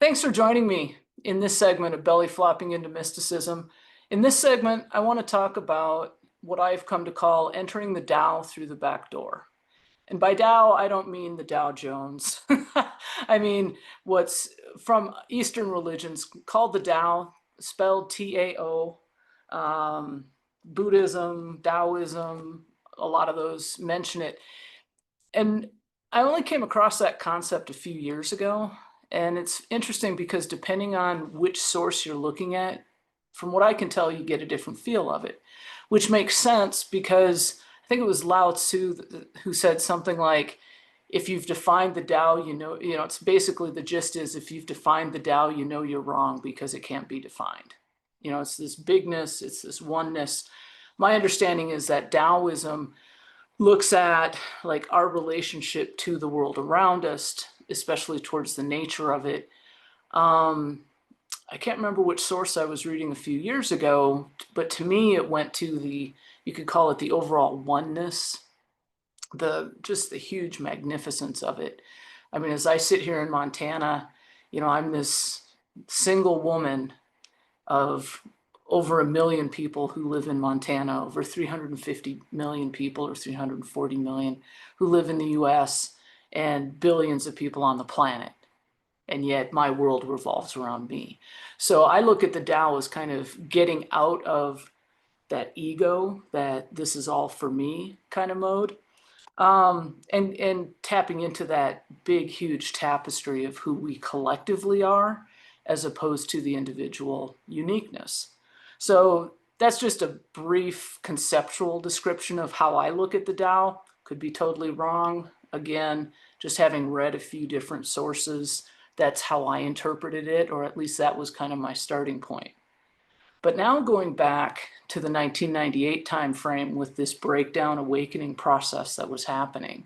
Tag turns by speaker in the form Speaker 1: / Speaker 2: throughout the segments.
Speaker 1: Thanks for joining me in this segment of Belly Flopping into Mysticism. In this segment, I want to talk about what I've come to call entering the Tao through the back door. And by Tao, I don't mean the Dow Jones. I mean what's from Eastern religions called the Tao, spelled T-A-O. Buddhism, Taoism, a lot of those mention it. And I only came across that concept a few years ago. And it's interesting because depending on which source you're looking at, from what I can tell, you get a different feel of it, which makes sense because I think it was Lao Tzu who said something like, if you've defined the Tao, it's basically the gist is if you've defined the Tao, you know you're wrong because it can't be defined. It's this bigness, it's this oneness. My understanding is that Taoism looks at like our relationship to the world around us, especially towards the nature of it. I can't remember which source I was reading a few years ago, but to me it went to you could call it the overall oneness, just the huge magnificence of it. I mean, as I sit here in Montana, I'm this single woman of over 1 million people who live in Montana, over 350 million people or 340 million who live in the US, and billions of people on the planet. And yet my world revolves around me. So I look at the Tao as kind of getting out of that ego, that this is all for me kind of mode, and tapping into that big, huge tapestry of who we collectively are, as opposed to the individual uniqueness. So that's just a brief conceptual description of how I look at the Tao. Could be totally wrong. Again, just having read a few different sources, that's how I interpreted it, or at least that was kind of my starting point. But now going back to the 1998 timeframe with this breakdown awakening process that was happening,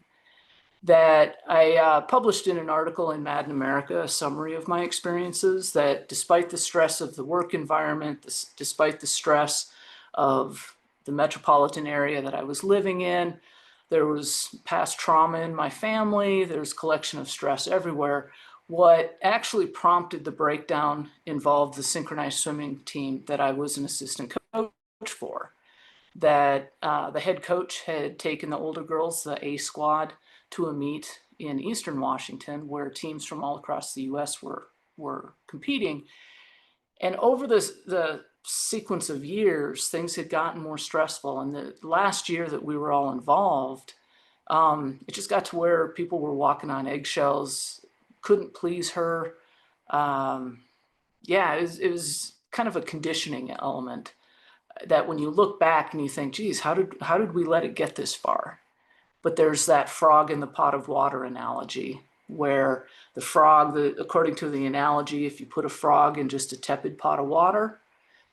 Speaker 1: that I published in an article in Mad in America, a summary of my experiences, that despite the stress of the work environment, despite the stress of the metropolitan area that I was living in, there was past trauma in my family, there's collection of stress everywhere. What actually prompted the breakdown involved the synchronized swimming team that I was an assistant coach for. That the head coach had taken the older girls, the A squad, to a meet in Eastern Washington where teams from all across the US were competing. And over the sequence of years, things had gotten more stressful. And the last year that we were all involved, it just got to where people were walking on eggshells, couldn't please her. Yeah, it was kind of a conditioning element that when you look back and you think, geez, how did we let it get this far? But there's that frog in the pot of water analogy, where the frog, according to the analogy, if you put a frog in just a tepid pot of water,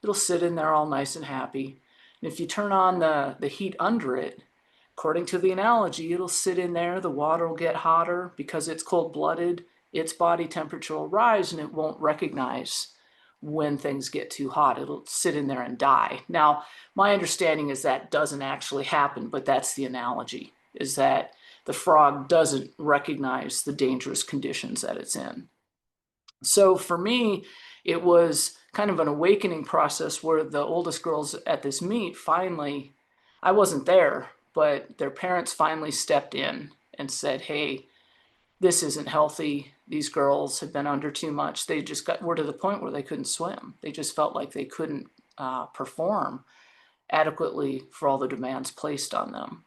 Speaker 1: it'll sit in there all nice and happy. And if you turn on the heat under it, according to the analogy, it'll sit in there, the water will get hotter because it's cold-blooded, its body temperature will rise, and it won't recognize when things get too hot. It'll sit in there and die. Now, my understanding is that doesn't actually happen, but that's the analogy, is that the frog doesn't recognize the dangerous conditions that it's in. So for me, it was kind of an awakening process where the oldest girls at this meet finally, I wasn't there, but their parents finally stepped in and said, hey, this isn't healthy. These girls have been under too much. They just were to the point where they couldn't swim. They just felt like they couldn't perform adequately for all the demands placed on them.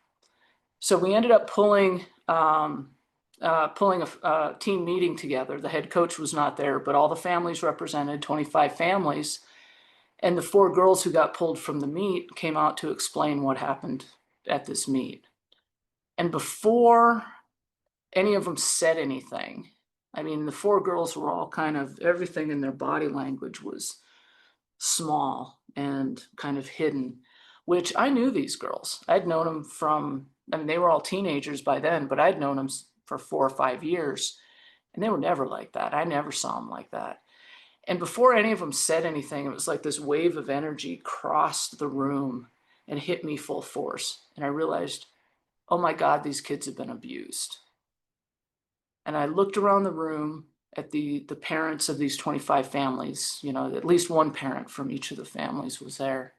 Speaker 1: So we ended up pulling a team meeting together. The head coach was not there, but all the families represented, 25 families. And the 4 girls who got pulled from the meet came out to explain what happened at this meet. And before any of them said anything, I mean, the 4 girls were all kind of, everything in their body language was small and kind of hidden, which I knew these girls. I'd known them from, I mean, they were all teenagers by then, but I'd known them for 4 or 5 years, and they were never like that. I never saw them like that. And before any of them said anything, it was like this wave of energy crossed the room and hit me full force. And I realized, oh my God, these kids have been abused. And I looked around the room at the parents of these 25 families. You know, at least one parent from each of the families was there.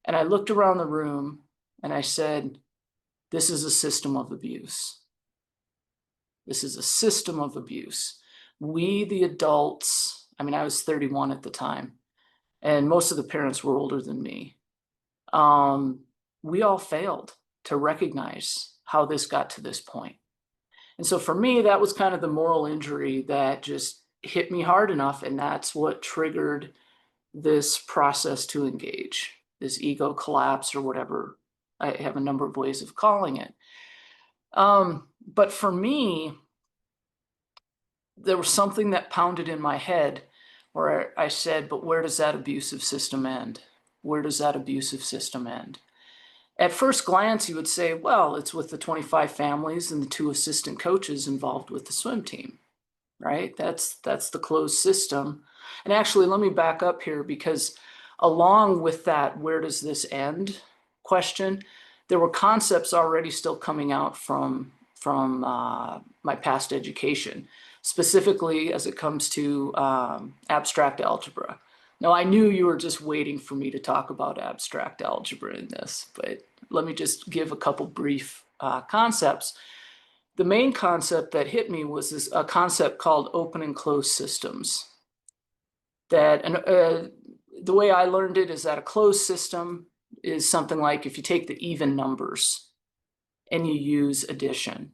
Speaker 1: And I looked around the room and I said, this is a system of abuse. This is a system of abuse. We, the adults, I mean, I was 31 at the time, and most of the parents were older than me. We all failed to recognize how this got to this point. And so for me, that was kind of the moral injury that just hit me hard enough. And that's what triggered this process to engage, this ego collapse or whatever. I have a number of ways of calling it. But for me, there was something that pounded in my head where I said, but where does that abusive system end? Where does that abusive system end? At first glance, you would say, well, it's with the 25 families and the 2 assistant coaches involved with the swim team, right? That's the closed system. And actually, let me back up here, because along with that, where does this end question, there were concepts already still coming out from my past education, specifically as it comes to abstract algebra. Now, I knew you were just waiting for me to talk about abstract algebra in this, but let me just give a couple brief concepts. The main concept that hit me was a concept called open and closed systems. The way I learned it is that a closed system is something like if you take the even numbers and you use addition.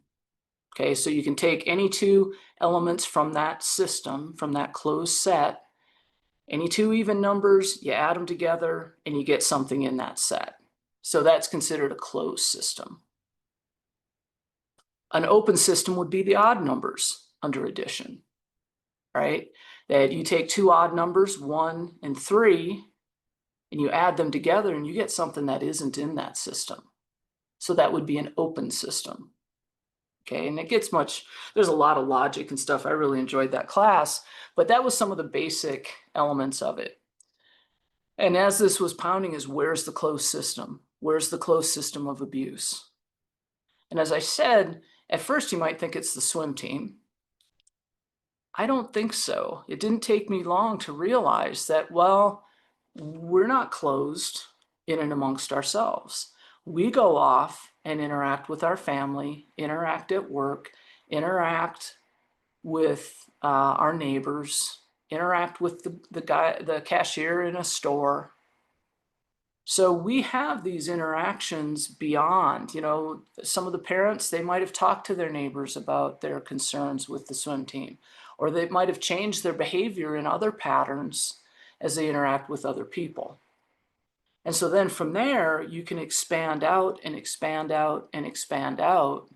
Speaker 1: Okay, so you can take any 2 elements from that system, from that closed set, any 2 even numbers, you add them together, and you get something in that set. So that's considered a closed system. An open system would be the odd numbers under addition, right? That you take 2 odd numbers, 1 and 3, and you add them together, and you get something that isn't in that system. So that would be an open system. Okay, and it gets there's a lot of logic and stuff. I really enjoyed that class, but that was some of the basic elements of it. And as this was pounding is, where's the closed system? Where's the closed system of abuse? And as I said, at first you might think it's the swim team. I don't think so. It didn't take me long to realize that, well, we're not closed in and amongst ourselves. We go off and interact with our family, interact at work, interact with our neighbors, interact with the cashier in a store. So we have these interactions beyond, you know, some of the parents, they might have talked to their neighbors about their concerns with the swim team, or they might have changed their behavior in other patterns as they interact with other people. And so then from there, you can expand out and expand out and expand out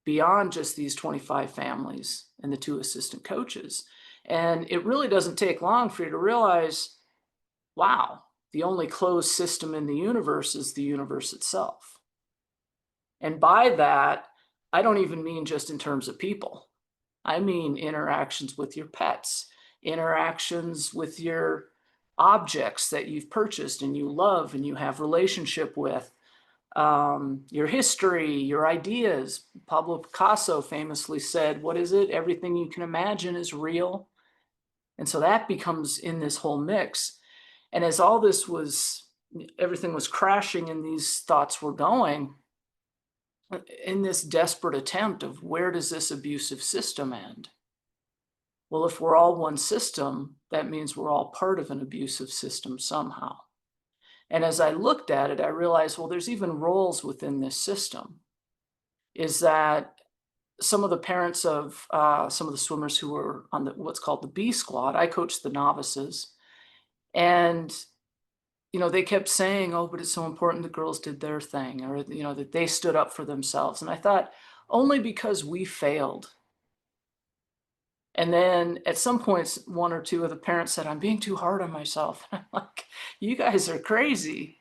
Speaker 1: beyond just these 25 families and the 2 assistant coaches. And it really doesn't take long for you to realize, wow, the only closed system in the universe is the universe itself. And by that, I don't even mean just in terms of people. I mean interactions with your pets, interactions with your objects that you've purchased and you love and you have relationship with, your history, your ideas. Pablo Picasso famously said, what is it? Everything you can imagine is real. And so that becomes in this whole mix. And as everything was crashing and these thoughts were going, in this desperate attempt of where does this abusive system end? Well, if we're all one system, that means we're all part of an abusive system somehow. And as I looked at it, I realized, well, there's even roles within this system. Is that some of the parents of some of the swimmers who were on what's called the B squad, I coached the novices, and you know, they kept saying, oh, but it's so important the girls did their thing, or you know, that they stood up for themselves. And I thought, only because we failed. And then at some points, 1 or 2 of the parents said, I'm being too hard on myself. And I'm like, you guys are crazy,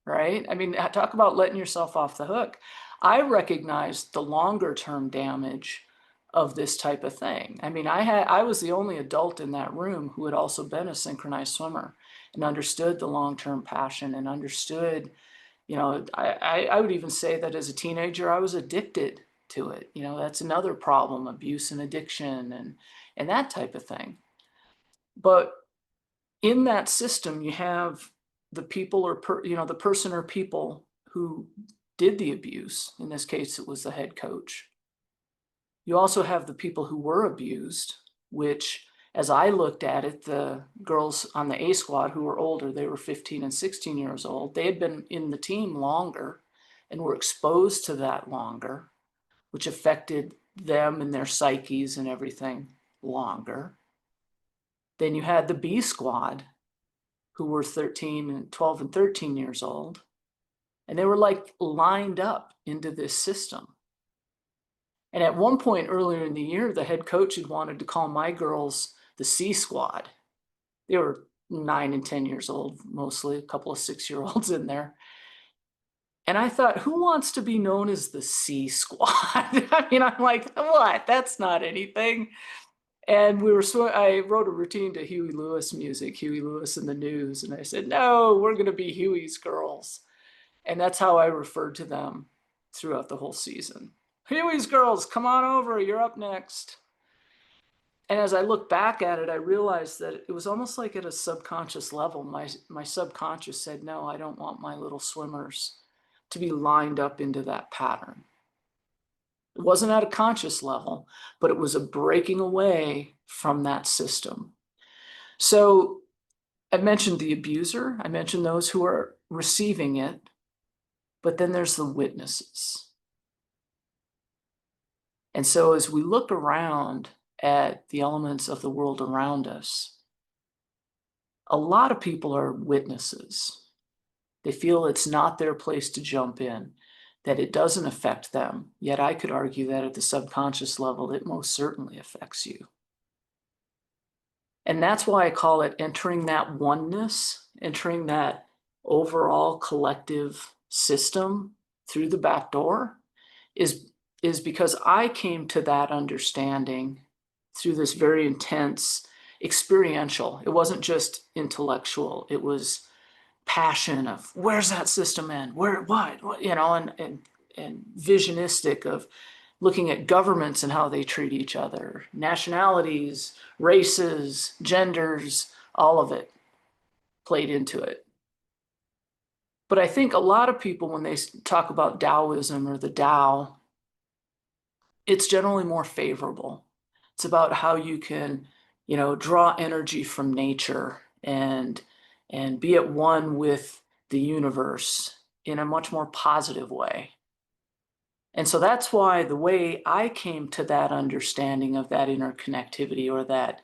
Speaker 1: right? I mean, talk about letting yourself off the hook. I recognized the longer term damage of this type of thing. I mean, I was the only adult in that room who had also been a synchronized swimmer and understood the long-term passion and understood, you know, I would even say that as a teenager, I was addicted to it. You know, that's another problem, abuse and addiction and that type of thing. But in that system, you have the people the person or people who did the abuse. In this case, it was the head coach. You also have the people who were abused, which, as I looked at it, the girls on the A squad who were older, they were 15 and 16 years old. They had been in the team longer and were exposed to that longer, which affected them and their psyches and everything longer. Then you had the B squad who were 13 and 12 and 13 years old, and they were like lined up into this system. And at one point earlier in the year, the head coach had wanted to call my girls the C squad. They were 9 and 10 years old, mostly a couple of 6-year-olds in there. And I thought, who wants to be known as the C squad? I mean, I'm like, what? That's not anything. And I wrote a routine to Huey Lewis music, Huey Lewis and the News. And I said, no, we're going to be Huey's girls. And that's how I referred to them throughout the whole season. Huey's girls, come on over, you're up next. And as I look back at it, I realized that it was almost like at a subconscious level. My subconscious said, no, I don't want my little swimmers to be lined up into that pattern. It wasn't at a conscious level, but it was a breaking away from that system. So I mentioned the abuser, I mentioned those who are receiving it, but then there's the witnesses. And so as we look around at the elements of the world around us, a lot of people are witnesses. They feel it's not their place to jump in, that it doesn't affect them. Yet I could argue that at the subconscious level, it most certainly affects you. And that's why I call it entering that oneness, entering that overall collective system through the back door is because I came to that understanding through this very intense experiential. It wasn't just intellectual. It was passion of where's that system end? Where, what, you know, and visionistic of looking at governments and how they treat each other, nationalities, races, genders, all of it played into it. But I think a lot of people, when they talk about Taoism or the Tao, it's generally more favorable. It's about how you can, you know, draw energy from nature and be at one with the universe in a much more positive way. And so that's why the way I came to that understanding of that interconnectivity or that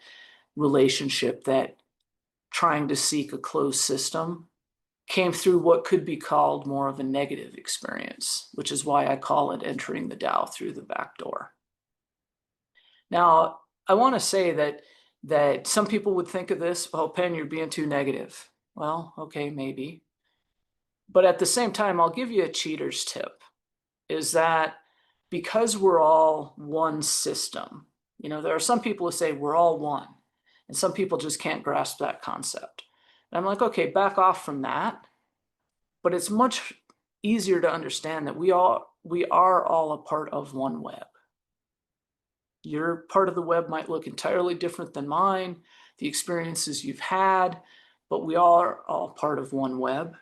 Speaker 1: relationship, that trying to seek a closed system, came through what could be called more of a negative experience, which is why I call it entering the Tao through the back door. Now, I want to say that some people would think of this, oh, Penn, you're being too negative. Well, okay, maybe. But at the same time, I'll give you a cheater's tip, is that because we're all one system, you know, there are some people who say we're all one, and some people just can't grasp that concept. And I'm like, okay, back off from that. But it's much easier to understand that we are all a part of one web. Your part of the web might look entirely different than mine, the experiences you've had, but we are all part of one web.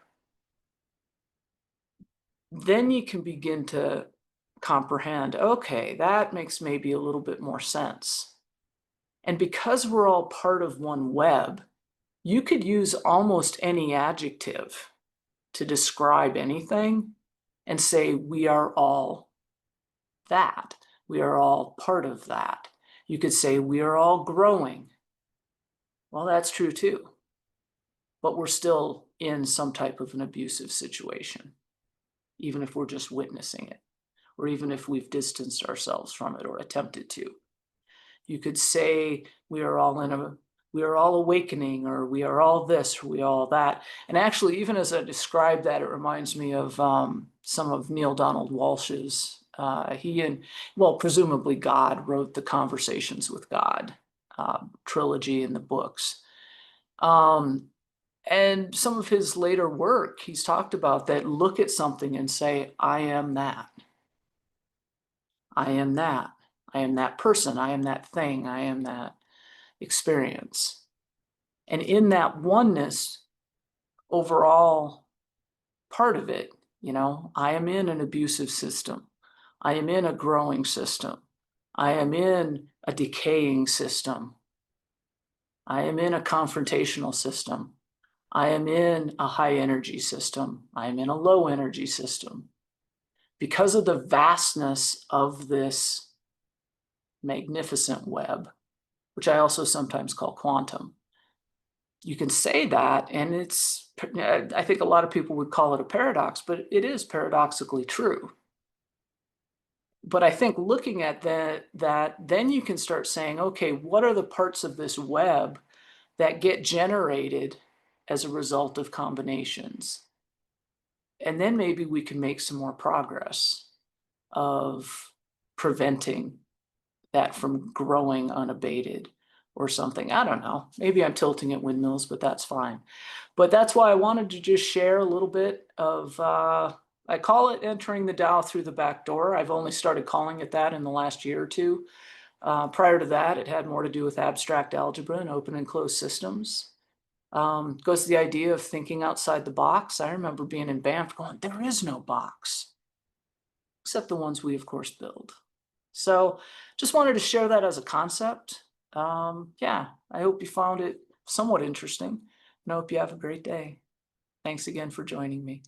Speaker 1: Then you can begin to comprehend, okay, that makes maybe a little bit more sense. And because we're all part of one web, you could use almost any adjective to describe anything and say we are all that. We are all part of that. You could say we are all growing. Well, that's true too. But we're still in some type of an abusive situation, even if we're just witnessing it, or even if we've distanced ourselves from it or attempted to. You could say we are all awakening, or we are all this, or we are all that. And actually, even as I describe that, it reminds me of some of Neil Donald Walsh's, presumably God wrote the Conversations with God trilogy in the books. And some of his later work, he's talked about that, look at something and say, I am that. I am that. I am that person. I am that thing. I am that experience. And in that oneness, overall part of it, I am in an abusive system. I am in a growing system. I am in a decaying system. I am in a confrontational system. I am in a high energy system. I am in a low energy system. Because of the vastness of this magnificent web, which I also sometimes call quantum, you can say that, and I think a lot of people would call it a paradox, but it is paradoxically true. But I think looking at that, then you can start saying, okay, what are the parts of this web that get generated as a result of combinations? And then maybe we can make some more progress of preventing that from growing unabated or something. I don't know. Maybe I'm tilting at windmills, but that's fine. But that's why I wanted to just share a little bit of, I call it entering the Tao through the back door. I've only started calling it that in the last year or two. Prior to that, it had more to do with abstract algebra and open and closed systems. Goes to the idea of thinking outside the box. I remember being in Banff going, there is no box, except the ones we, of course, build. So just wanted to share that as a concept. Yeah, I hope you found it somewhat interesting, and I hope you have a great day. Thanks again for joining me.